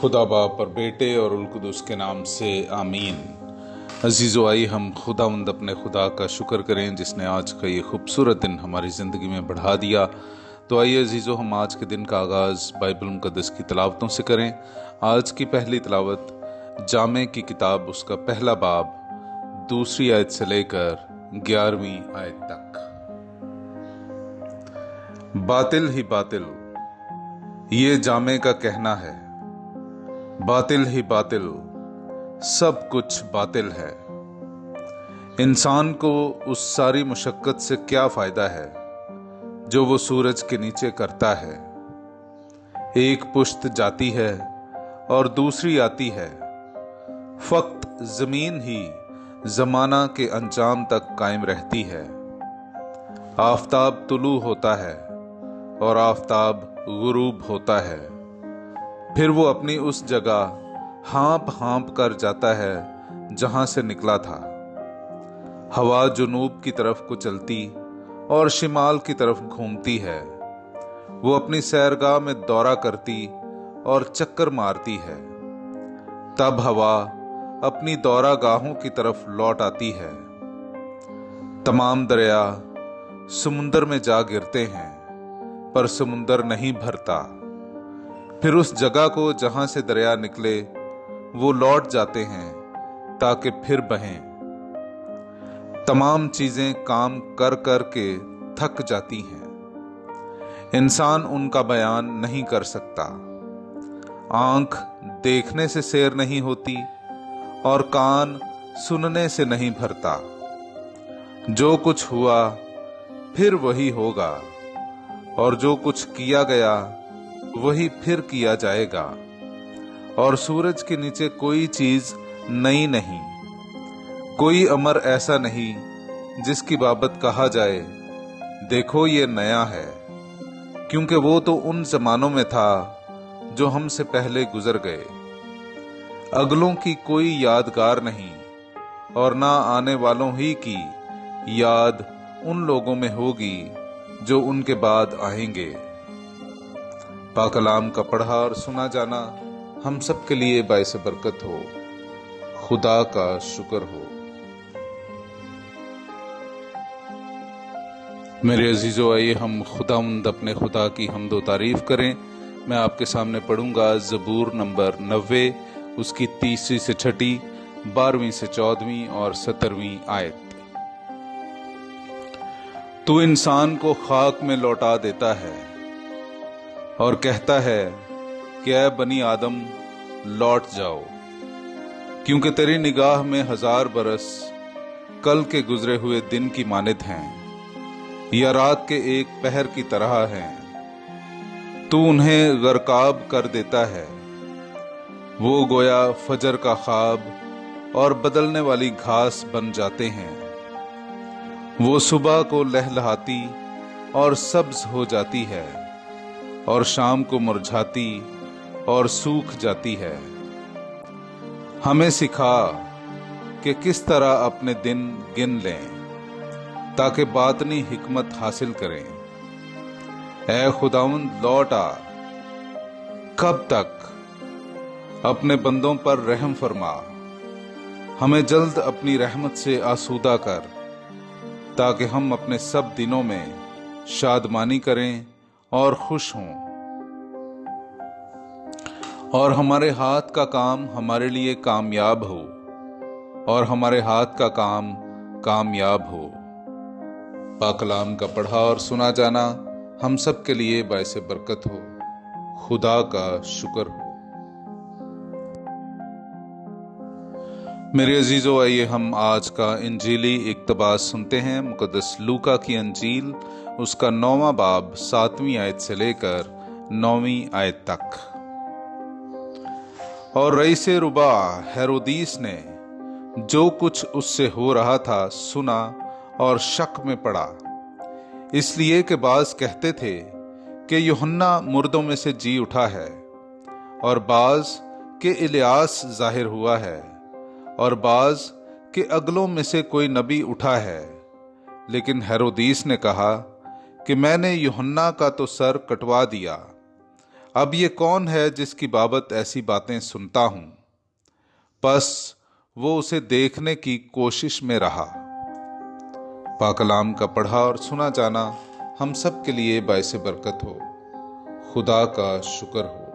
खुदा बाप और बेटे और उल-कुदस के नाम से आमीन। अजीज़ो, आइए हम खुदावंद अपने खुदा का शुक्र करें जिसने आज का ये खूबसूरत दिन हमारी ज़िंदगी में बढ़ा दिया। तो आइए अजीज़ो, हम आज के दिन का आगाज़ बाइबल मुक़द्दस की तिलावतों से करें। आज की पहली तिलावत जामे की किताब, उसका पहला बाब, 2 आयत से लेकर 11वीं आयत तक। बातिल ही बातिल, ये जामे का कहना है, बातिल ही बातिल, सब कुछ बातिल है। इंसान को उस सारी मुशक्कत से क्या फायदा है जो वो सूरज के नीचे करता है। एक पुश्त जाती है और दूसरी आती है, फक्त जमीन ही जमाना के अंजाम तक कायम रहती है। आफताब तुलू होता है और आफताब गुरूब होता है, फिर वो अपनी उस जगह हाँप हाँप कर जाता है जहां से निकला था। हवा जुनूब की तरफ को चलती और शिमाल की तरफ घूमती है। वो अपनी सैरगाह में दौरा करती और चक्कर मारती है। तब हवा अपनी दौरा गाहों की तरफ लौट आती है। तमाम दरिया समुंदर में जा गिरते हैं, पर समुंदर नहीं भरता। फिर उस जगह को जहां से दरिया निकले वो लौट जाते हैं ताकि फिर बहें। तमाम चीजें काम कर कर के थक जाती हैं, इंसान उनका बयान नहीं कर सकता। आंख देखने से सैर नहीं होती और कान सुनने से नहीं भरता। जो कुछ हुआ फिर वही होगा, और जो कुछ किया गया वही फिर किया जाएगा। और सूरज के नीचे कोई चीज नई नहीं, कोई अमर ऐसा नहीं जिसकी बाबत कहा जाए, देखो ये नया है, क्योंकि वो तो उन जमानों में था जो हमसे पहले गुजर गए। अगलों की कोई यादगार नहीं, और ना आने वालों ही की याद उन लोगों में होगी जो उनके बाद आएंगे। पाक कलाम का पढ़ा और सुना जाना हम सब के लिए बाइस बरकत हो। खुदा का शुक्र हो। मेरे अजीजों, आइए हम खुदावंद अपने खुदा की हम्दो तारीफ करें। मैं आपके सामने पढ़ूंगा ज़बूर नंबर 90, उसकी 3 से 6, 12वीं से 14वीं और 17वीं आयत। तू इंसान को खाक में लौटा देता है और कहता है कि ऐ बनी आदम, लौट जाओ, क्योंकि तेरी निगाह में 1000 बरस कल के गुजरे हुए दिन की मानिद हैं, या रात के एक पहर की तरह हैं। तू उन्हें गर्काब कर देता है, वो गोया फजर का ख्वाब और बदलने वाली घास बन जाते हैं। वो सुबह को लहलहाती और सब्ज हो जाती है, और शाम को मुरझाती और सूख जाती है। हमें सिखा कि किस तरह अपने दिन गिन लें, ताकि बातनी हिकमत हासिल करें। ऐ खुदावंद, लौट आ, कब तक? अपने बंदों पर रहम फरमा, हमें जल्द अपनी रहमत से आसूदा कर, ताकि हम अपने सब दिनों में शादमानी करें और खुश हों। और हमारे हाथ का काम हमारे लिए कामयाब हो, और हमारे हाथ का काम कामयाब हो। पाक कलाम का पढ़ा और सुना जाना हम सब के लिए बाइस बरकत हो। खुदा का शुक्र हो। मेरे अजीजों, आइए हम आज का इंजीली इक्तबास सुनते हैं। मुकद्दस लूका की अंजील, उसका 9वां बाब, 7वीं आयत से लेकर 9वीं आयत तक। और रईसे रुबा हेरोदीस ने जो कुछ उससे हो रहा था सुना और शक में पड़ा, इसलिए कि बाज कहते थे कि यूहन्ना मुर्दों में से जी उठा है, और बाज के इलियास जाहिर हुआ है, और बाज के अगलों में से कोई नबी उठा है। लेकिन हेरोदीस ने कहा कि मैंने यूहन्ना का तो सर कटवा दिया, अब ये कौन है जिसकी बाबत ऐसी बातें सुनता हूं, बस वो उसे देखने की कोशिश में रहा। पाकलाम का पढ़ा और सुना जाना हम सब के लिए बाइसे बरकत हो। खुदा का शुक्र हो।